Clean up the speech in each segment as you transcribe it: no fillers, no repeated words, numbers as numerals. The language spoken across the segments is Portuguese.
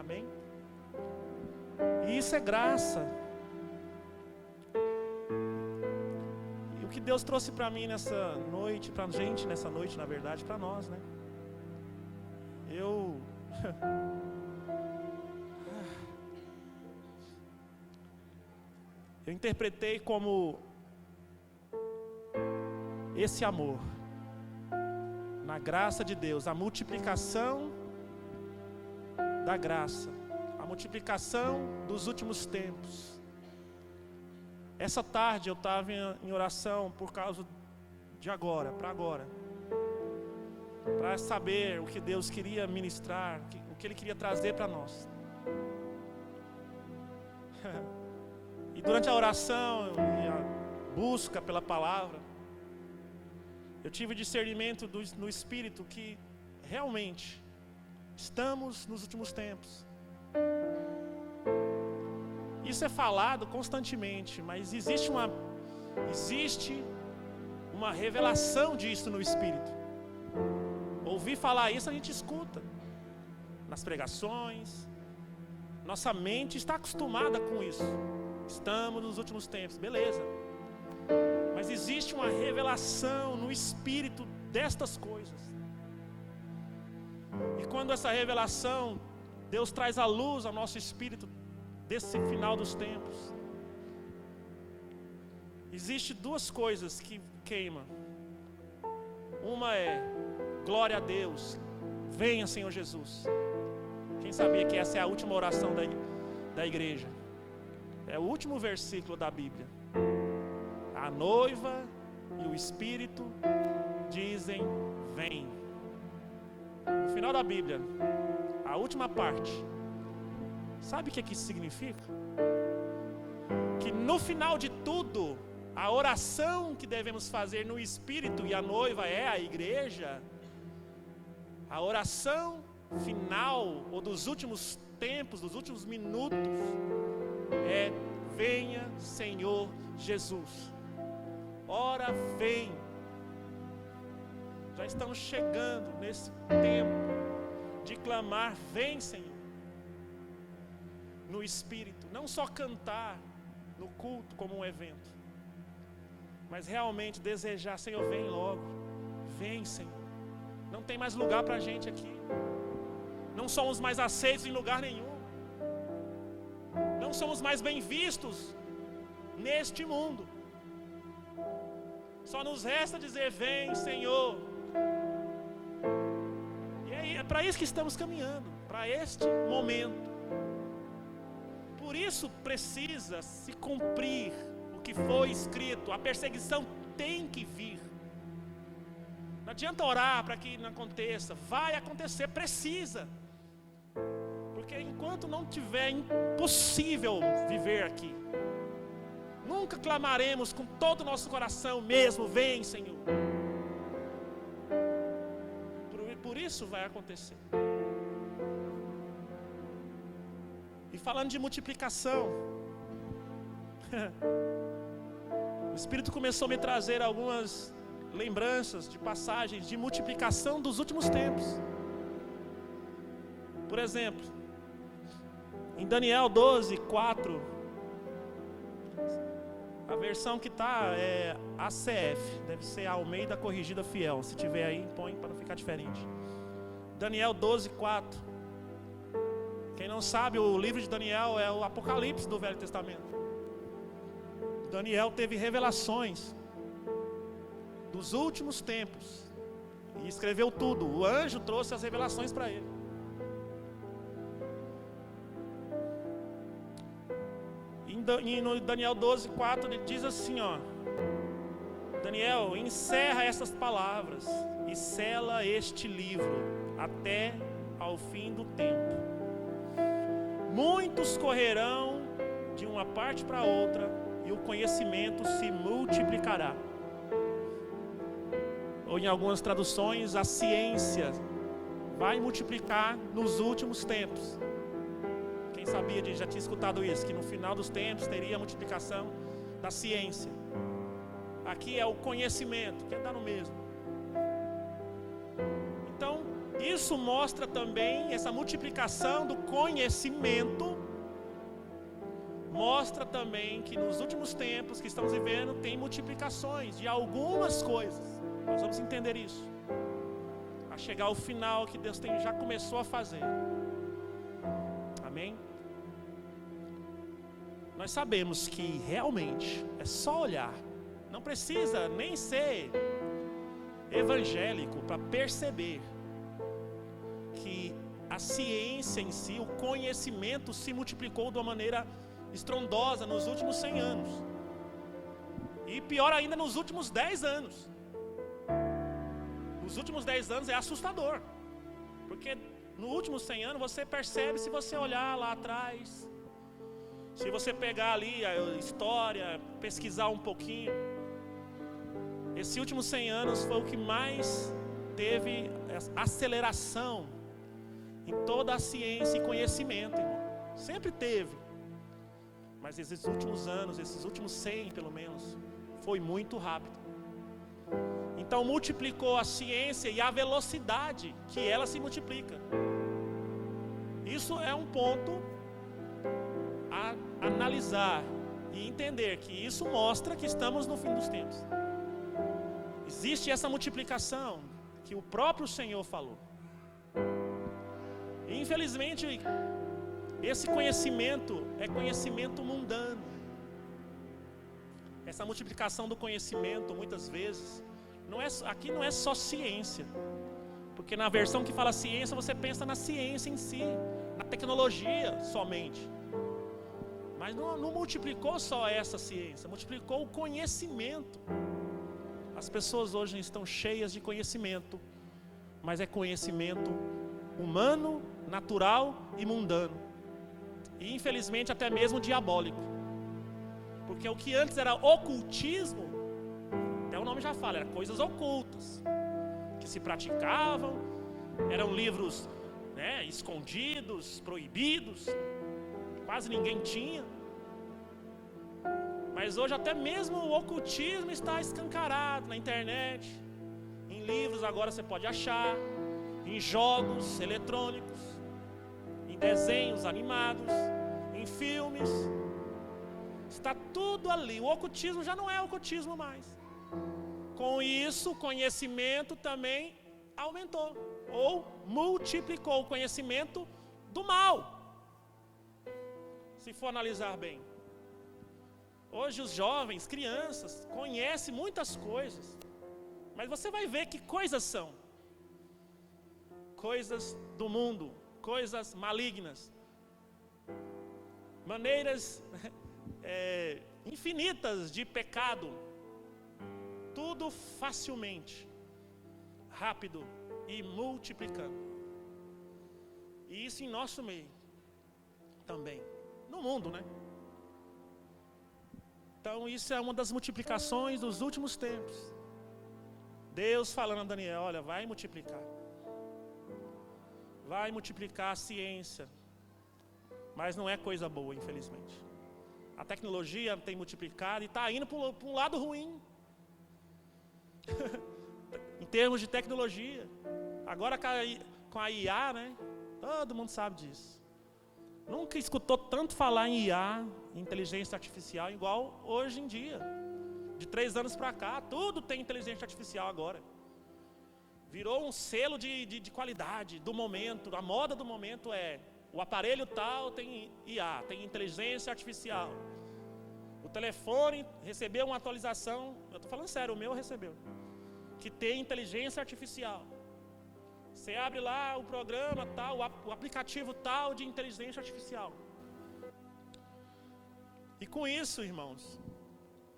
Amém? E isso é graça. E o que Deus trouxe para mim nessa noite, pra gente nessa noite, na verdade, para nós, né? Eu interpretei como esse amor, na graça de Deus, a multiplicação da graça, a multiplicação dos últimos tempos. Essa tarde eu estava em oração por causa de agora, para saber o que Deus queria ministrar, o que Ele queria trazer para nós. E durante a oração e a busca pela palavra, eu tive discernimento no Espírito que realmente estamos nos últimos tempos. Isso é falado constantemente, mas existe uma revelação disso no Espírito. Ouvir falar isso a gente escuta nas pregações. Nossa mente está acostumada com isso. Estamos nos últimos tempos, beleza. Mas existe uma revelação no Espírito destas coisas. E quando essa revelação, Deus traz à luz ao nosso espírito desse final dos tempos, existe duas coisas que queimam. Uma é glória a Deus, venha Senhor Jesus. Quem sabia que essa é a última oração da igreja? É o último versículo da Bíblia. A noiva e o Espírito dizem vem. No final da Bíblia, a última parte, sabe o que isso significa? Que no final de tudo, a oração que devemos fazer no Espírito, e a noiva é a igreja, a oração final, ou dos últimos tempos, dos últimos minutos, é venha Senhor Jesus. Ora vem. Já estamos chegando nesse tempo de clamar vem Senhor, no Espírito, não só cantar no culto como um evento, mas realmente desejar, Senhor, vem logo, vem Senhor. Não tem mais lugar para a gente aqui, não somos mais aceitos em lugar nenhum, não somos mais bem vistos neste mundo. Só nos resta dizer vem Senhor. E é para isso que estamos caminhando, para este momento. Por isso precisa se cumprir o que foi escrito. A perseguição tem que vir. Não adianta orar para que não aconteça. Vai acontecer, precisa. Porque enquanto não tiver, impossível viver aqui. Nunca clamaremos com todo o nosso coração mesmo, vem Senhor. Por isso vai acontecer. E falando de multiplicação, o Espírito começou a me trazer algumas lembranças de passagens de multiplicação dos últimos tempos. Por exemplo, em Daniel 12:4, a versão que está é ACF, deve ser a Almeida Corrigida Fiel. Se tiver aí, põe para não ficar diferente. Daniel 12:4. Quem não sabe, o livro de Daniel é o Apocalipse do Velho Testamento. Daniel teve revelações dos últimos tempos e escreveu tudo. O anjo trouxe as revelações para ele. E no Daniel 12:4 ele diz assim, ó: Daniel, encerra essas palavras e sela este livro até ao fim do tempo. Muitos correrão de uma parte para outra e o conhecimento se multiplicará. Ou em algumas traduções, a ciência vai multiplicar nos últimos tempos. Quem sabia já tinha escutado isso, que no final dos tempos teria a multiplicação da ciência. Aqui é o conhecimento, que dá no mesmo. Então, isso mostra também, essa multiplicação do conhecimento, mostra também que nos últimos tempos que estamos vivendo, tem multiplicações de algumas coisas. Nós vamos entender isso. A chegar ao final que Deus já começou a fazer. Amém? Nós sabemos que realmente é só olhar. Não precisa nem ser evangélico para perceber que a ciência em si, o conhecimento se multiplicou de uma maneira estrondosa nos últimos 100 anos. E pior ainda nos últimos 10 anos. Nos últimos 10 anos é assustador. Porque no último 100 anos você percebe, se você olhar lá atrás, se você pegar ali a história, pesquisar um pouquinho, esses últimos 100 anos foi o que mais teve aceleração em toda a ciência e conhecimento, irmão. Sempre teve. Mas esses últimos anos, esses últimos 100 pelo menos, foi muito rápido. Então multiplicou a ciência e a velocidade que ela se multiplica. Isso é um ponto a analisar e entender, que isso mostra que estamos no fim dos tempos. Existe essa multiplicação que o próprio Senhor falou. E infelizmente esse conhecimento é conhecimento mundano. Essa multiplicação do conhecimento, muitas vezes, aqui não é só ciência. Porque na versão que fala ciência, você pensa na ciência em si, na tecnologia somente. Mas não multiplicou só essa ciência, multiplicou o conhecimento. As pessoas hoje estão cheias de conhecimento, mas é conhecimento humano, natural e mundano. E infelizmente até mesmo diabólico. Porque o que antes era ocultismo, até o nome já fala, eram coisas ocultas que se praticavam, eram livros, né, escondidos, proibidos, quase ninguém tinha. Mas hoje até mesmo o ocultismo está escancarado na internet. Em livros agora você pode achar, em jogos eletrônicos, em desenhos animados, em filmes. Está tudo ali. O ocultismo já não é ocultismo mais. Com isso, o conhecimento também aumentou ou multiplicou o conhecimento do mal. Se for analisar bem. Hoje os jovens, crianças, conhecem muitas coisas. Mas você vai ver que coisas são. Coisas do mundo, coisas malignas. Maneiras infinitas de pecado. Tudo facilmente, rápido e multiplicando. E isso em nosso meio também. No mundo, né? Então isso é uma das multiplicações dos últimos tempos. Deus falando a Daniel, olha, vai multiplicar. Vai multiplicar a ciência. Mas não é coisa boa, infelizmente. A tecnologia tem multiplicado e está indo para um lado ruim. Em termos de tecnologia. Agora com a IA, né? Todo mundo sabe disso. Nunca escutou tanto falar em IA, inteligência artificial, igual hoje em dia. De 3 anos para cá, tudo tem inteligência artificial agora. Virou um selo de qualidade do momento. A moda do momento é o aparelho tal tem IA, tem inteligência artificial. O telefone recebeu uma atualização, eu estou falando sério, o meu recebeu, que tem inteligência artificial. Você abre lá o programa tal, o aplicativo tal de inteligência artificial. E com isso, irmãos,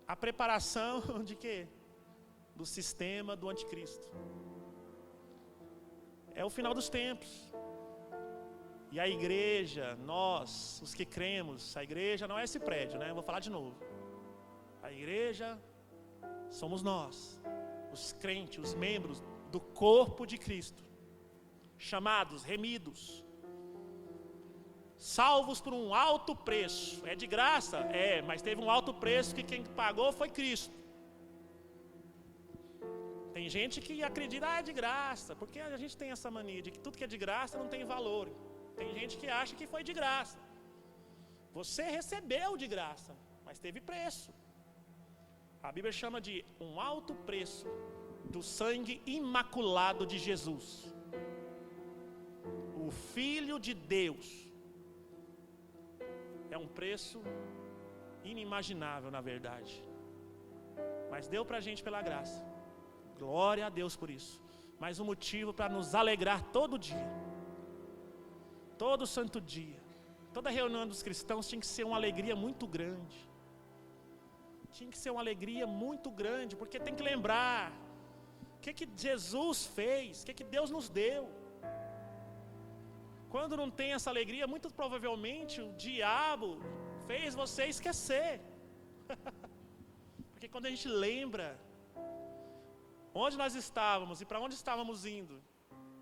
a preparação de quê? Do sistema do anticristo. É o final dos tempos. E a igreja, nós, os que cremos, a igreja não é esse prédio, né? Eu vou falar de novo. A igreja somos nós, os crentes, os membros do corpo de Cristo. Chamados, remidos, salvos por um alto preço. É de graça? É, mas teve um alto preço que quem pagou foi Cristo. Tem gente que acredita, é de graça, porque a gente tem essa mania de que tudo que é de graça não tem valor. Tem gente que acha que foi de graça. Você recebeu de graça, mas teve preço. A Bíblia chama de um alto preço do sangue imaculado de Jesus, o Filho de Deus. É um preço inimaginável, na verdade, mas deu pra gente pela graça. Glória a Deus por isso. Mais um motivo para nos alegrar todo dia, todo santo dia. Toda reunião dos cristãos tinha que ser uma alegria muito grande. Tinha que ser uma alegria muito grande, porque tem que lembrar o que Jesus fez, o que Deus nos deu. Quando não tem essa alegria, muito provavelmente o diabo fez você esquecer. Porque quando a gente lembra onde nós estávamos e para onde estávamos indo,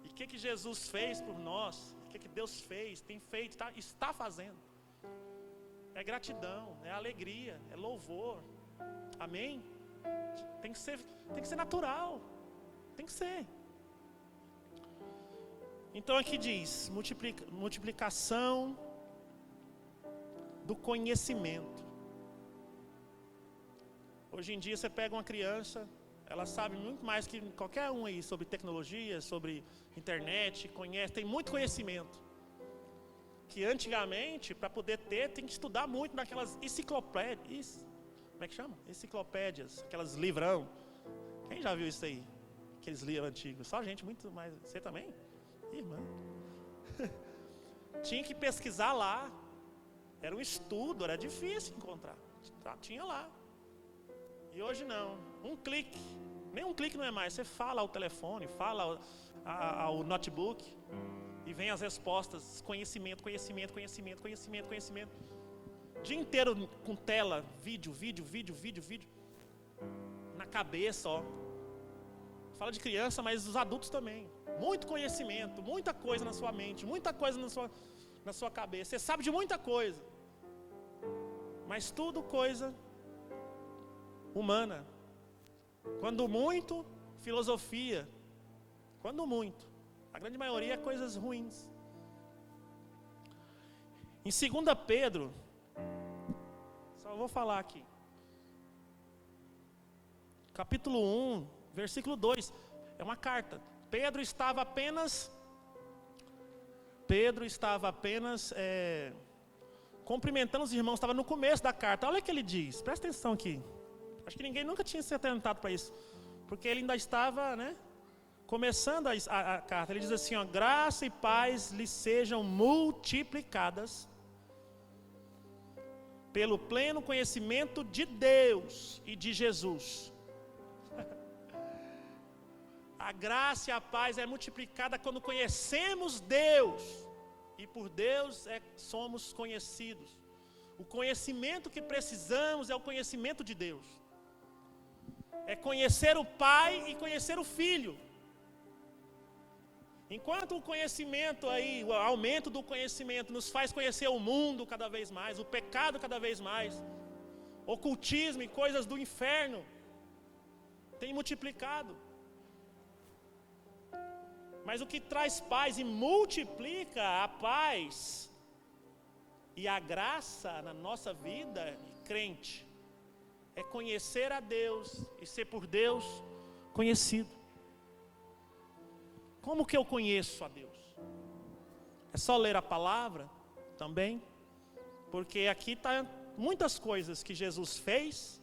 e o que Jesus fez por nós, o que Deus fez, tem feito, está fazendo, é gratidão, é alegria, é louvor. Amém? Tem que ser natural, tem que ser. Então aqui diz, multiplicação do conhecimento. Hoje em dia você pega uma criança, ela sabe muito mais que qualquer um aí sobre tecnologia, sobre internet, conhece, tem muito conhecimento. Que antigamente, para poder ter, tem que estudar muito naquelas enciclopédias. Como é que chama? Enciclopédias, aquelas livrão. Quem já viu isso aí? Aqueles livros antigos. Só gente muito mais. Você também? Irmã. Tinha que pesquisar lá. Era um estudo, era difícil encontrar. Tinha lá. E hoje não. Um clique. Nem um clique não é mais. Você fala ao telefone, fala ao notebook e vem as respostas. Conhecimento, conhecimento, conhecimento, conhecimento, conhecimento. O dia inteiro com tela, vídeo. Na cabeça, ó. Fala de criança, mas os adultos também. Muito conhecimento, muita coisa na sua mente, muita coisa na sua cabeça. Você sabe de muita coisa. Mas tudo coisa humana. Quando muito, filosofia. Quando muito. A grande maioria é coisas ruins. Em 2 Pedro, só vou falar aqui. Capítulo 1, versículo 2. É uma carta. Pedro estava apenas cumprimentando os irmãos. Estava no começo da carta. Olha o que ele diz. Presta atenção aqui. Acho que ninguém nunca tinha se atentado para isso. Porque ele ainda estava, começando a carta. Ele diz assim, ó, graça e paz lhes sejam multiplicadas pelo pleno conhecimento de Deus e de Jesus. A graça e a paz é multiplicada quando conhecemos Deus. E por Deus somos conhecidos. O conhecimento que precisamos é o conhecimento de Deus. É conhecer o Pai e conhecer o Filho. Enquanto o conhecimento aí, o aumento do conhecimento nos faz conhecer o mundo cada vez mais, o pecado cada vez mais, ocultismo e coisas do inferno tem multiplicado. Mas o que traz paz e multiplica a paz e a graça na nossa vida, crente, é conhecer a Deus e ser por Deus conhecido. Como que eu conheço a Deus? É só ler a palavra também? Porque aqui está muitas coisas que Jesus fez,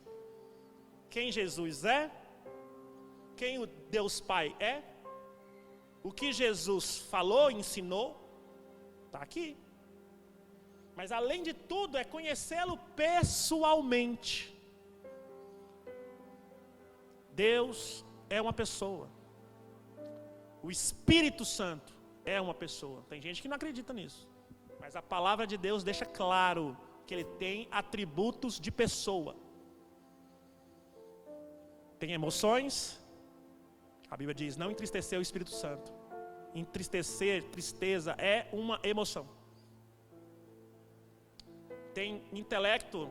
quem Jesus é, quem o Deus Pai é, o que Jesus falou, ensinou, está aqui. Mas além de tudo é conhecê-lo pessoalmente. Deus é uma pessoa. O Espírito Santo é uma pessoa. Tem gente que não acredita nisso. Mas a palavra de Deus deixa claro que ele tem atributos de pessoa. Tem emoções. A Bíblia diz, não entristecer o Espírito Santo. Entristecer, tristeza é uma emoção. Tem intelecto,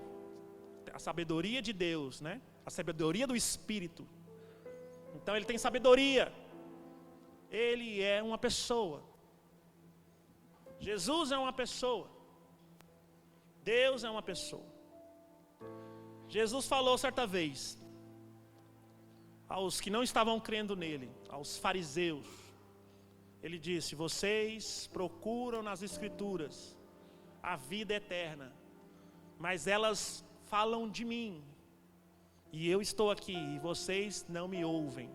a sabedoria de Deus, a sabedoria do Espírito. Então ele tem sabedoria. Ele é uma pessoa. Jesus é uma pessoa. Deus é uma pessoa. Jesus falou certa vez aos que não estavam crendo nele, aos fariseus. Ele disse: vocês procuram nas escrituras a vida eterna, mas elas falam de mim, e eu estou aqui, e vocês não me ouvem.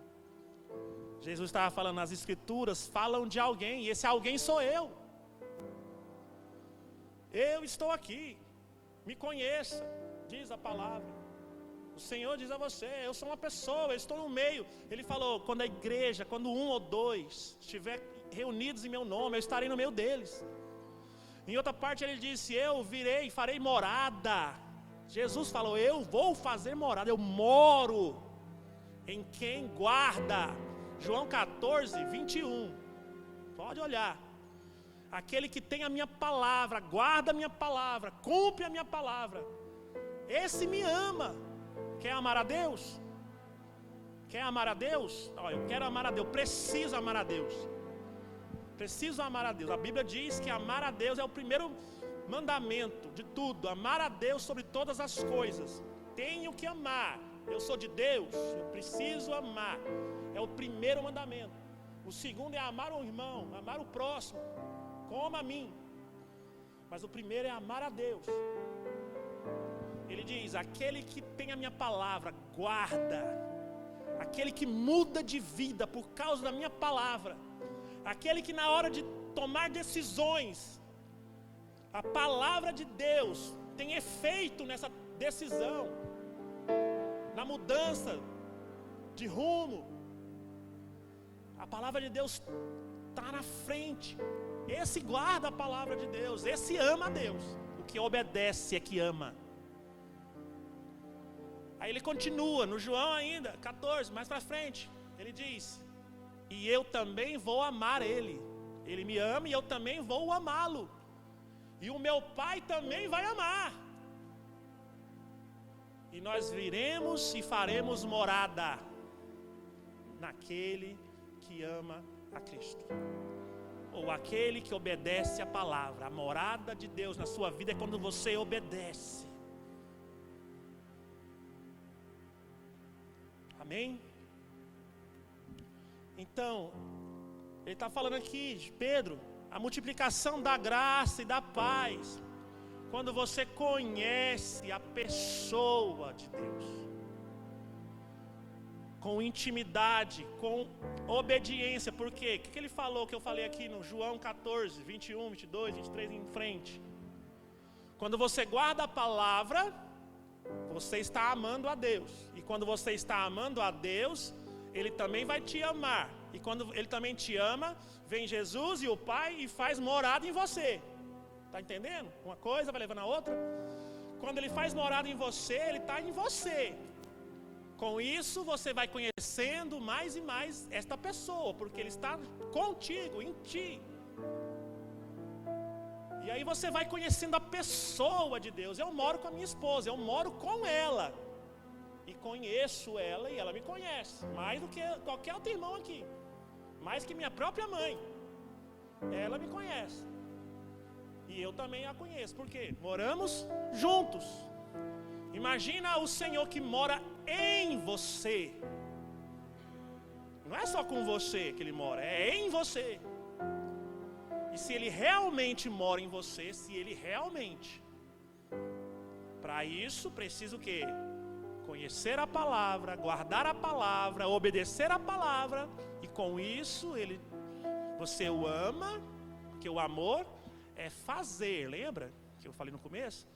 Jesus estava falando, as escrituras falam de alguém, e esse alguém sou eu. Eu estou aqui, me conheça, diz a palavra. O Senhor diz a você: eu sou uma pessoa, eu estou no meio. Ele falou, quando a igreja, quando 1 ou 2 estiver reunidos em meu nome, eu estarei no meio deles. Em outra parte ele disse: eu virei e farei morada. Jesus falou: eu vou fazer morada, eu moro em quem guarda. João 14, 21. Pode olhar. Aquele que tem a minha palavra, guarda a minha palavra, cumpre a minha palavra, esse me ama. Quer amar a Deus? Quer amar a Deus? Olha, eu quero amar a Deus, preciso amar a Deus. Preciso amar a Deus. A Bíblia diz que amar a Deus é o primeiro mandamento de tudo. Amar a Deus sobre todas as coisas. Tenho que amar. Eu sou de Deus, eu preciso amar. É o primeiro mandamento. O segundo é amar o irmão, amar o próximo, como a mim. Mas o primeiro é amar a Deus. Ele diz: aquele que tem a minha palavra, guarda. Aquele que muda de vida por causa da minha palavra. Aquele que na hora de tomar decisões, a palavra de Deus tem efeito nessa decisão, na mudança de rumo. A palavra de Deus está na frente. Esse guarda a palavra de Deus, esse ama a Deus. O que obedece é que ama. Aí ele continua, no João ainda, 14, mais para frente, ele diz: e eu também vou amar ele. Ele me ama e eu também vou amá-lo. E o meu Pai também vai amar. E nós viremos e faremos morada naquele que ama a Cristo. Ou aquele que obedece a palavra. A morada de Deus na sua vida é quando você obedece. Amém? Então, ele está falando aqui de Pedro, a multiplicação da graça e da paz, quando você conhece a pessoa de Deus, com intimidade, com obediência. Por quê? O que ele falou, que eu falei aqui no João 14, 21, 22, 23 em frente? Quando você guarda a palavra, você está amando a Deus. E quando você está amando a Deus, Ele também vai te amar. E quando Ele também te ama, vem Jesus e o Pai e faz morada em você. Está entendendo? Uma coisa vai levando a outra. Quando Ele faz morada em você, Ele está em você. Com isso, você vai conhecendo mais e mais esta pessoa, porque Ele está contigo, em ti. E aí você vai conhecendo a pessoa de Deus. Eu moro com a minha esposa, eu moro com ela. E conheço ela e ela me conhece. Mais do que qualquer outro irmão aqui. Mais que minha própria mãe. Ela me conhece. E eu também a conheço. Por quê? Moramos juntos. Imagina o Senhor que mora em você. Não é só com você que Ele mora, é em você. E se Ele realmente mora em você, se Ele realmente, para isso precisa o quê? Conhecer a palavra, guardar a palavra, obedecer a palavra, e com isso você o ama, porque o amor é fazer, lembra que eu falei no começo?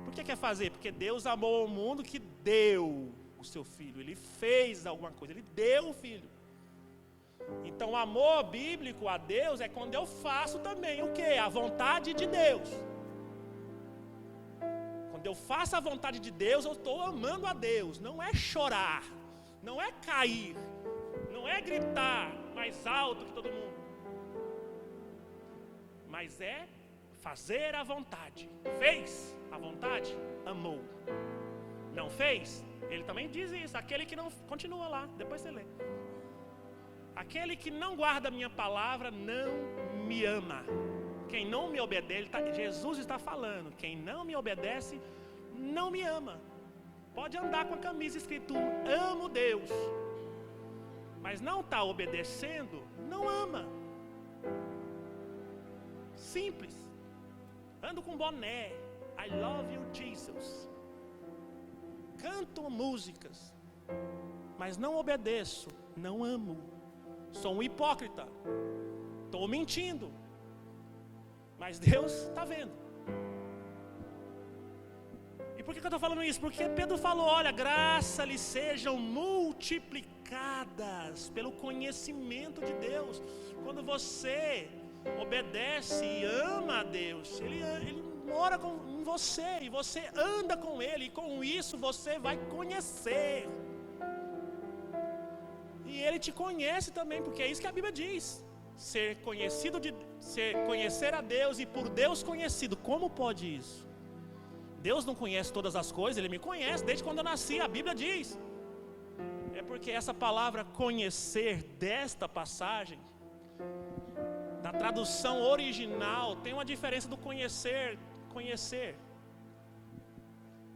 Por que é fazer? Porque Deus amou o mundo que deu o seu filho, Ele fez alguma coisa, Ele deu o filho. Então o amor bíblico a Deus é quando eu faço também o quê? A vontade de Deus. Quando eu faço a vontade de Deus, eu estou amando a Deus. Não é chorar, não é cair, não é gritar mais alto que todo mundo, mas é fazer a vontade. Fez a vontade, amou. Não fez? Ele também diz isso. Aquele que não, continua lá, depois você lê. Aquele que não guarda a minha palavra não me ama. Quem não me obedece, Jesus está falando, quem não me obedece, não me ama. Pode andar com a camisa escrito, amo Deus, mas não está obedecendo, não ama. Simples. Ando com boné, I love you Jesus. Canto músicas, mas não obedeço, não amo. Sou um hipócrita, estou mentindo, mas Deus está vendo. E por que eu estou falando isso? Porque Pedro falou, olha, graça lhe sejam multiplicadas pelo conhecimento de Deus. Quando você obedece e ama a Deus, Ele mora em você e você anda com Ele, e com isso você vai conhecer. E Ele te conhece também, porque é isso que a Bíblia diz. Conhecer a Deus e por Deus conhecido. Como pode isso? Deus não conhece todas as coisas, Ele me conhece desde quando eu nasci, a Bíblia diz. É porque essa palavra conhecer desta passagem, na tradução original, tem uma diferença do conhecer.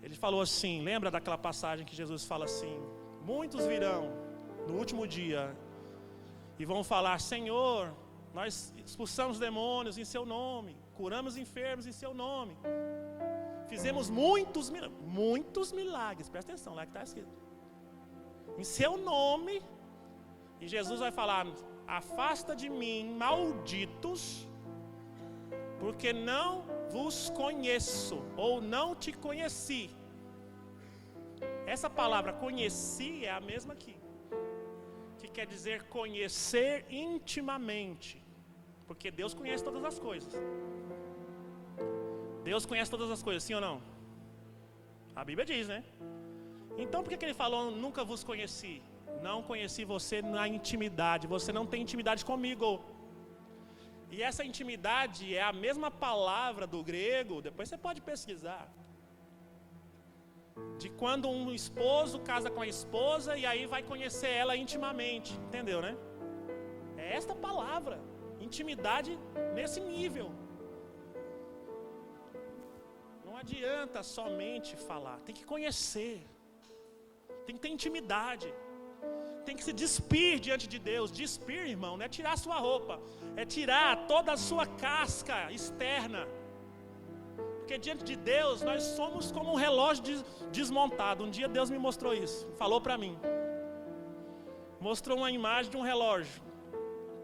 Ele falou assim, lembra daquela passagem que Jesus fala assim, muitos virão no último dia e vão falar, Senhor, nós expulsamos demônios em seu nome, curamos enfermos em seu nome, fizemos muitos milagres, presta atenção, lá que está escrito, em seu nome, e Jesus vai falar, afasta de mim, malditos, porque não vos conheço, ou não te conheci. Essa palavra conheci é a mesma aqui, que quer dizer conhecer intimamente, porque Deus conhece todas as coisas. Deus conhece todas as coisas, sim ou não? A Bíblia diz, né? Então por que ele falou, nunca vos conheci? Não conheci você na intimidade, você não tem intimidade comigo. E essa intimidade é a mesma palavra do grego, depois você pode pesquisar, de quando um esposo casa com a esposa e aí vai conhecer ela intimamente, entendeu, né? É esta palavra, intimidade nesse nível. Não adianta somente falar, tem que conhecer, tem que ter intimidade. Tem que se despir diante de Deus. Despir, irmão, não é tirar sua roupa, é tirar toda a sua casca externa. Porque diante de Deus nós somos como um relógio desmontado. Um dia Deus me mostrou isso, falou para mim. Mostrou uma imagem de um relógio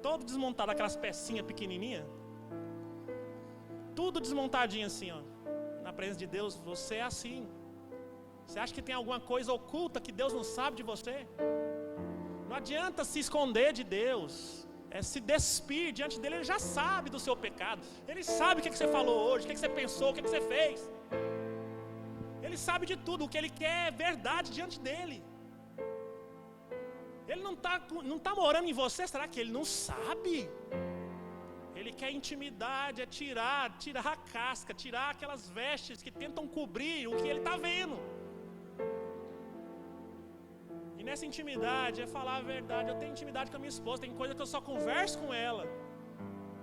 todo desmontado, aquelas pecinhas pequenininhas, tudo desmontadinho assim, ó. Na presença de Deus, você é assim. Você acha que tem alguma coisa oculta que Deus não sabe de você? Não adianta se esconder de Deus, é se despir diante dele. Ele já sabe do seu pecado, ele sabe o que você falou hoje, o que você pensou, o que você fez. Ele sabe de tudo, o que ele quer é verdade diante dele. Ele não tá morando em você, será que ele não sabe? Ele quer intimidade, é tirar a casca, tirar aquelas vestes que tentam cobrir o que ele está vendo. E nessa intimidade é falar a verdade. Eu tenho intimidade com a minha esposa, tem coisa que eu só converso com ela.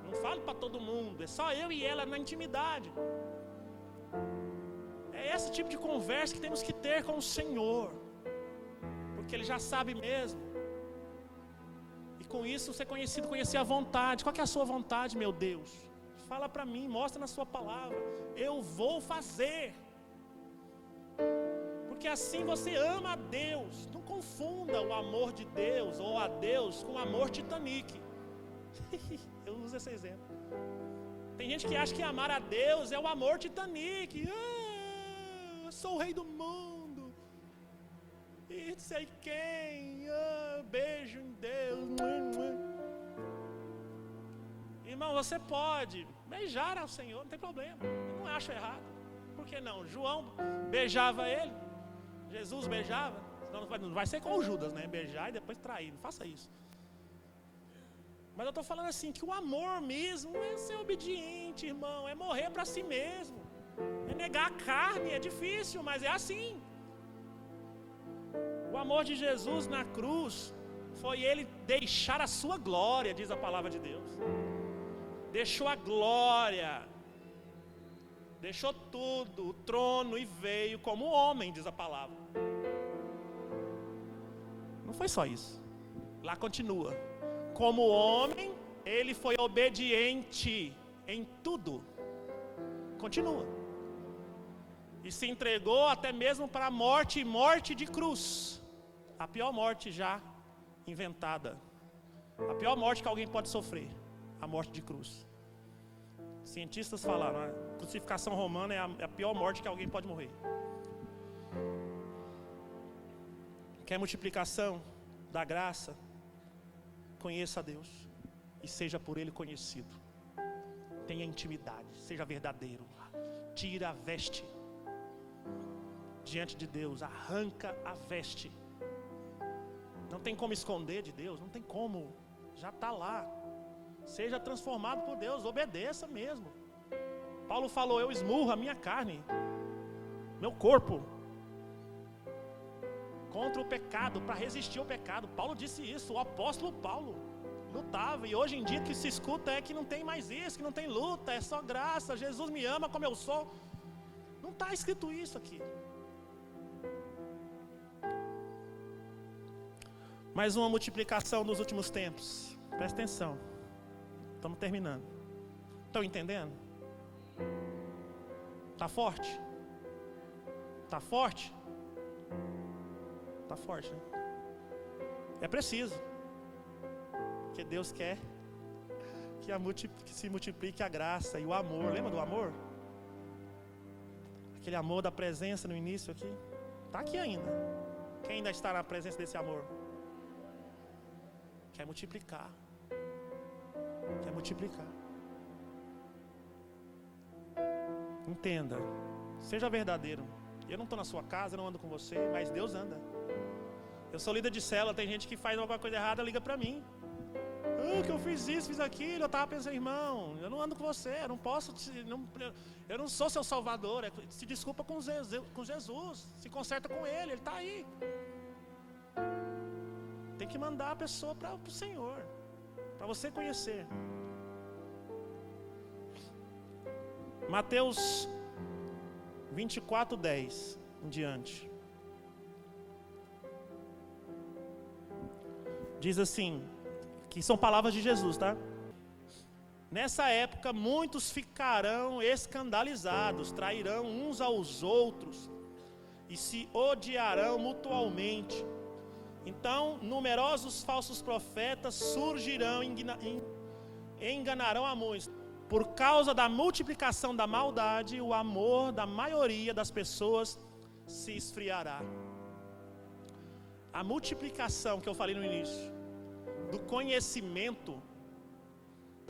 Não falo para todo mundo, é só eu e ela na intimidade. É esse tipo de conversa que temos que ter com o Senhor, porque Ele já sabe mesmo. E com isso ser conhecido, conhecer a vontade. Qual que é a sua vontade, meu Deus? Fala para mim, mostra na sua palavra. Eu vou fazer. Porque assim você ama a Deus. Não confunda o amor de Deus ou a Deus com o amor Titanic. Eu uso esse exemplo. Tem gente que acha que amar a Deus é o amor Titanic. Eu sou o rei do mundo. E sei quem. Beijo em Deus. Irmão, você pode beijar ao Senhor, não tem problema. Eu não acho errado. Por que não? João beijava ele. Jesus beijava. Não vai ser com o Judas, né? Beijar e depois trair. Não faça isso. Mas eu estou falando assim, que o amor mesmo é ser obediente, irmão. É morrer para si mesmo. É negar a carne, é difícil, mas é assim. O amor de Jesus na cruz foi ele deixar a sua glória, diz a palavra de Deus. Deixou a glória, deixou tudo, o trono, e veio como homem, diz a palavra. Não foi só isso. Lá continua. Como homem, ele foi obediente em tudo. Continua. E se entregou até mesmo para a morte, e morte de cruz. A pior morte já inventada. A pior morte que alguém pode sofrer. A morte de cruz. Cientistas falaram, a crucificação romana é a pior morte que alguém pode morrer. Quer multiplicação da graça? Conheça a Deus e seja por Ele conhecido. Tenha intimidade, seja verdadeiro. Tira a veste diante de Deus, arranca a veste. Não tem como esconder de Deus, não tem como, já está lá. Seja transformado por Deus, obedeça mesmo. Paulo falou, eu esmurro a minha carne, meu corpo, contra o pecado, para resistir ao pecado. Paulo disse isso, o apóstolo Paulo lutava. E hoje em dia o que se escuta é que não tem mais isso, que não tem luta, é só graça, Jesus me ama como eu sou. Não está escrito isso aqui. Mais uma multiplicação nos últimos tempos. Presta atenção. Estamos terminando. Estão entendendo? Está forte? Está forte? Está forte, né? É preciso. Porque Deus quer que se multiplique a graça e o amor. Lembra do amor? Aquele amor da presença no início aqui. Está aqui ainda. Quem ainda está na presença desse amor? Quer multiplicar. Quer multiplicar. Entenda. Seja verdadeiro. Eu não estou na sua casa, eu não ando com você, mas Deus anda. Eu sou líder de célula, tem gente que faz alguma coisa errada, liga para mim. Que eu fiz isso, fiz aquilo, eu estava pensando, irmão, eu não ando com você, eu não posso, eu não sou seu salvador. Se desculpa com Jesus, se conserta com ele está aí. Tem que mandar a pessoa para o Senhor, para você conhecer. Mateus 24:10 em diante. Diz assim, que são palavras de Jesus, tá? Nessa época muitos ficarão escandalizados, trairão uns aos outros e se odiarão mutualmente. Então, numerosos falsos profetas surgirão e enganarão a muitos. Por causa da multiplicação da maldade, o amor da maioria das pessoas se esfriará. A multiplicação que eu falei no início, do conhecimento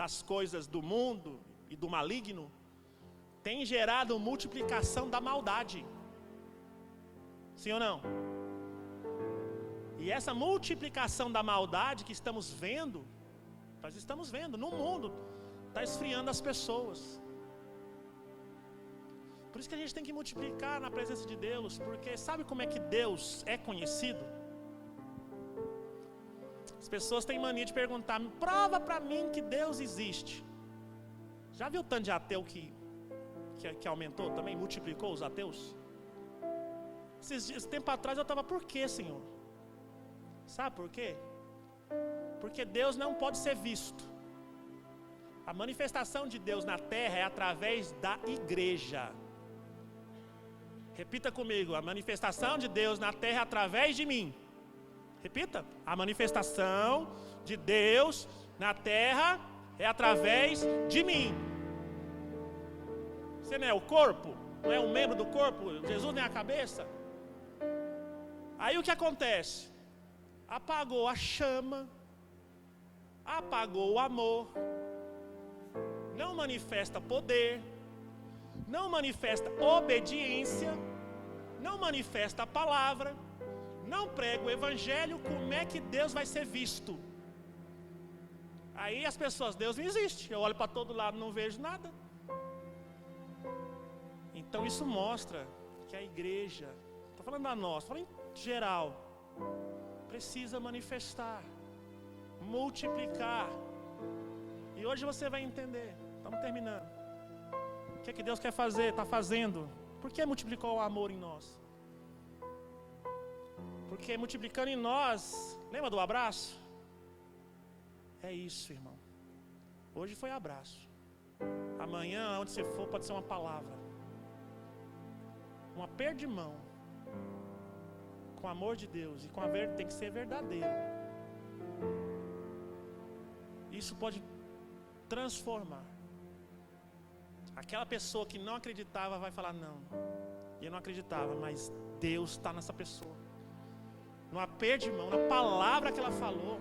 das coisas do mundo e do maligno, tem gerado multiplicação da maldade. Sim ou não? E essa multiplicação da maldade que estamos vendo, nós estamos vendo no mundo, está esfriando as pessoas. Por isso que a gente tem que multiplicar na presença de Deus, porque sabe como é que Deus é conhecido? As pessoas têm mania de perguntar, prova para mim que Deus existe. Já viu o tanto de ateu que aumentou também, multiplicou os ateus? Esse tempo atrás eu estava, por quê, Senhor? Sabe por quê? Porque Deus não pode ser visto. A manifestação de Deus na terra é através da igreja. Repita comigo, a manifestação de Deus na terra é através de mim. Repita, a manifestação de Deus na terra é através de mim. Você não é o corpo? Não é um membro do corpo? Jesus não é a cabeça? Aí o que acontece? Apagou a chama, apagou o amor, não manifesta poder, não manifesta obediência, não manifesta a palavra, não prega o evangelho. Como é que Deus vai ser visto? Aí as pessoas, Deus não existe, eu olho para todo lado, não vejo nada. Então isso mostra que a igreja, estou falando da nossa, estou falando em geral, precisa manifestar. multiplicar. E hoje você vai entender. Estamos terminando. O que é que Deus quer fazer? Está fazendo. Por que multiplicou o amor em nós? Porque multiplicando em nós, lembra do abraço? É isso, irmão. Hoje foi abraço. Amanhã, onde você for, pode ser uma palavra. Um aperto de mão. Com o amor de Deus. E com a verdade, tem que ser verdadeiro. Isso pode transformar. Aquela pessoa que não acreditava vai falar, não, eu não acreditava, mas Deus está nessa pessoa. No aperto de mão, na palavra que ela falou.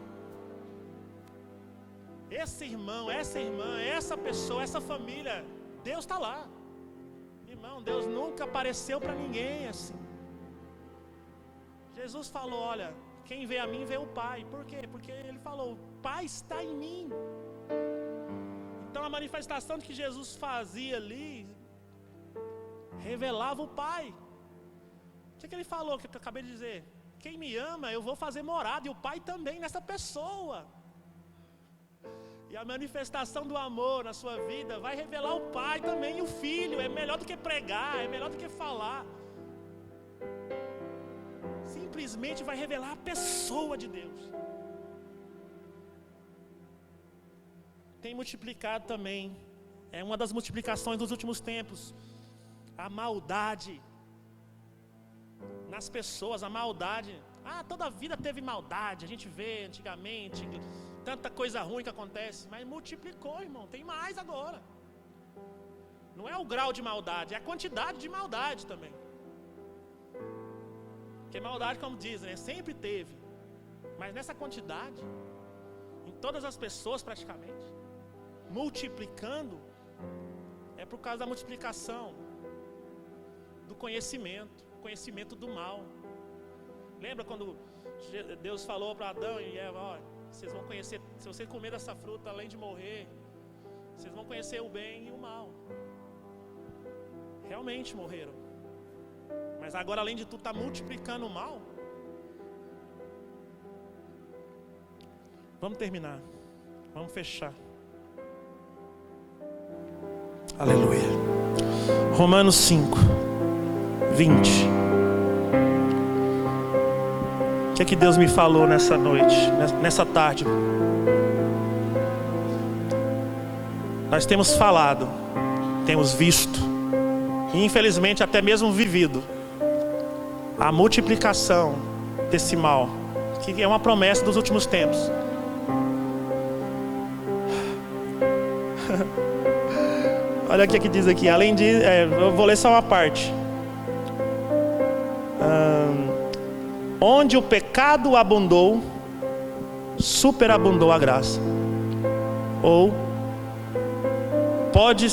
Esse irmão, essa irmã, essa pessoa, essa família, Deus está lá. Irmão, Deus nunca apareceu para ninguém assim. Jesus falou, olha, quem vê a mim vê o Pai. Por quê? Porque Ele falou, o Pai está em mim. Então a manifestação que Jesus fazia ali revelava o Pai. O que Ele falou, que eu acabei de dizer? Quem me ama, eu vou fazer morada, e o Pai também nessa pessoa. E a manifestação do amor na sua vida vai revelar o Pai também e o Filho. É melhor do que pregar, é melhor do que falar. Simplesmente vai revelar a pessoa de Deus. Tem multiplicado também. É uma das multiplicações dos últimos tempos. A maldade nas pessoas, a maldade. Toda a vida teve maldade. A gente vê antigamente tanta coisa ruim que acontece, mas multiplicou, irmão. Tem mais agora. Não é o grau de maldade, é a quantidade de maldade também. Porque maldade, como dizem, né, sempre teve. Mas nessa quantidade, em todas as pessoas praticamente, multiplicando, é por causa da multiplicação do conhecimento do mal. Lembra quando Deus falou para Adão e Eva, olha, vocês vão conhecer, se você comer dessa fruta, além de morrer, vocês vão conhecer o bem e o mal. Realmente morreram. Mas agora, além de tudo, está multiplicando o mal. Vamos terminar. Vamos fechar. Aleluia. Romanos 5, 20. O que é que Deus me falou nessa noite, nessa tarde? Nós temos falado, temos visto, e infelizmente até mesmo vivido, a multiplicação desse mal, que é uma promessa dos últimos tempos. Olha o que diz aqui, além de, eu vou ler só uma parte. Onde o pecado abundou, superabundou a graça. Ou pode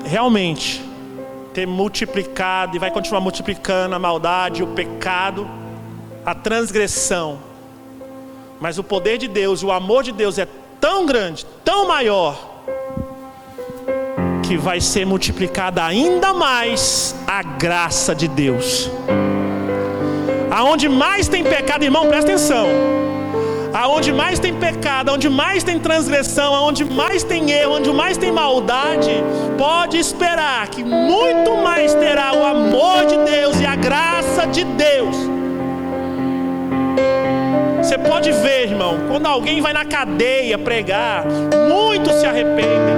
realmente ter multiplicado e vai continuar multiplicando a maldade, o pecado, a transgressão. Mas o poder de Deus, o amor de Deus é tão grande, tão maior, que vai ser multiplicada ainda mais a graça de Deus. Aonde mais tem pecado, irmão, presta atenção. Aonde mais tem pecado, aonde mais tem transgressão, aonde mais tem erro, onde mais tem maldade, pode esperar que muito mais terá o amor de Deus e a graça de Deus. Você pode ver, irmão, quando alguém vai na cadeia pregar, muitos se arrependem.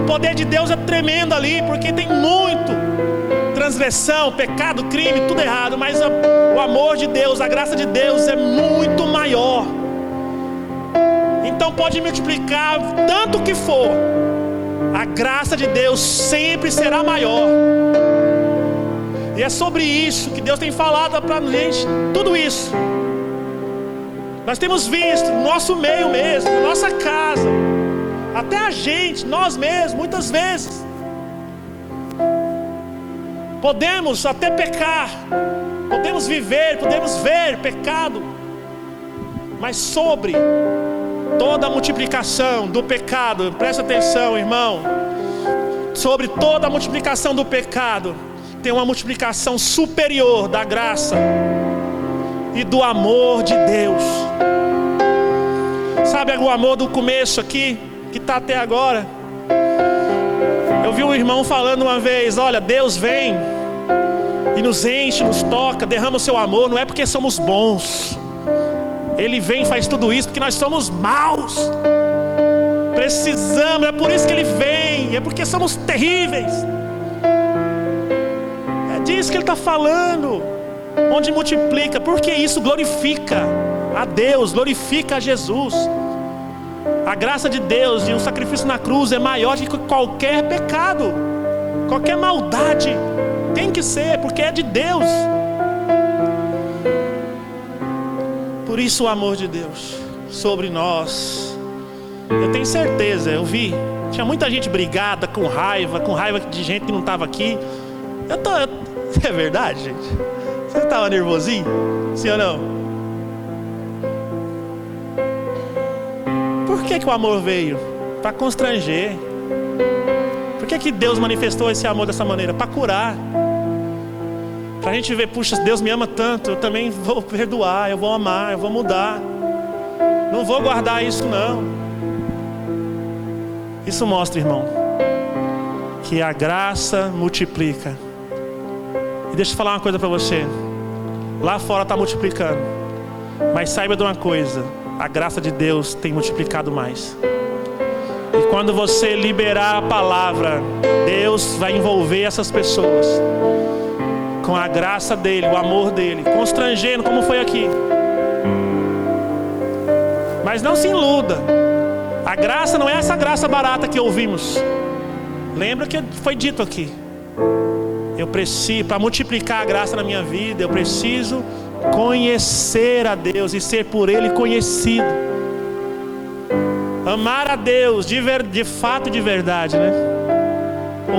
O poder de Deus é tremendo ali, porque tem muito transgressão, pecado, crime, tudo errado, mas o amor de Deus, a graça de Deus é muito maior. Então pode multiplicar tanto que for, a graça de Deus sempre será maior. E é sobre isso que Deus tem falado para a gente, tudo isso. Nós temos visto no nosso meio mesmo, na nossa casa, até a gente, nós mesmos, muitas vezes podemos até pecar, podemos viver, podemos ver pecado, mas sobre toda a multiplicação do pecado, presta atenção, irmão, sobre toda a multiplicação do pecado, tem uma multiplicação superior da graça e do amor de Deus. Sabe o amor do começo aqui, que está até agora? Eu vi um irmão falando uma vez: olha, Deus vem e nos enche, nos toca, derrama o seu amor. Não é porque somos bons. Ele vem e faz tudo isso porque nós somos maus. Precisamos, é por isso que Ele vem. É porque somos terríveis. É disso que Ele está falando. Onde multiplica, porque isso glorifica a Deus, glorifica a Jesus. A graça de Deus e o sacrifício na cruz é maior do que qualquer pecado, qualquer maldade. Tem que ser, porque é de Deus. Por isso o amor de Deus sobre nós. Eu tenho certeza, eu vi, tinha muita gente brigada, com raiva de gente que não estava aqui. É verdade, gente? Você estava nervosinho? Sim ou não? Por que o amor veio? Para constranger. Por que Deus manifestou esse amor dessa maneira? Para curar. Para a gente ver, puxa, Deus me ama tanto, eu também vou perdoar, eu vou amar, eu vou mudar. Não vou guardar isso não. Isso mostra, irmão, que a graça multiplica. E deixa eu falar uma coisa para você. Lá fora está multiplicando, mas saiba de uma coisa: a graça de Deus tem multiplicado mais. E quando você liberar a palavra, Deus vai envolver essas pessoas com a graça dele, o amor dele, constrangendo como foi aqui. Mas não se iluda. A graça não é essa graça barata que ouvimos. Lembra que foi dito aqui: eu preciso, para multiplicar a graça na minha vida, eu preciso conhecer a Deus e ser por Ele conhecido. Amar a Deus de fato e de verdade, né?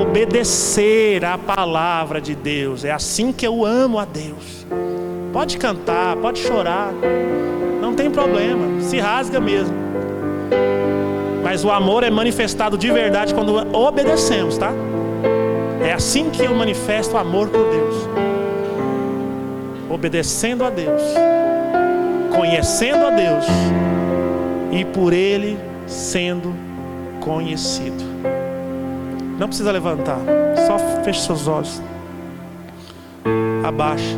Obedecer a palavra de Deus. É assim que eu amo a Deus. Pode cantar, pode chorar, não tem problema, se rasga mesmo. Mas o amor é manifestado de verdade quando obedecemos, tá? É assim que eu manifesto amor por Deus. Obedecendo a Deus, conhecendo a Deus e por Ele sendo conhecido. Não precisa levantar, só feche seus olhos. Abaixa.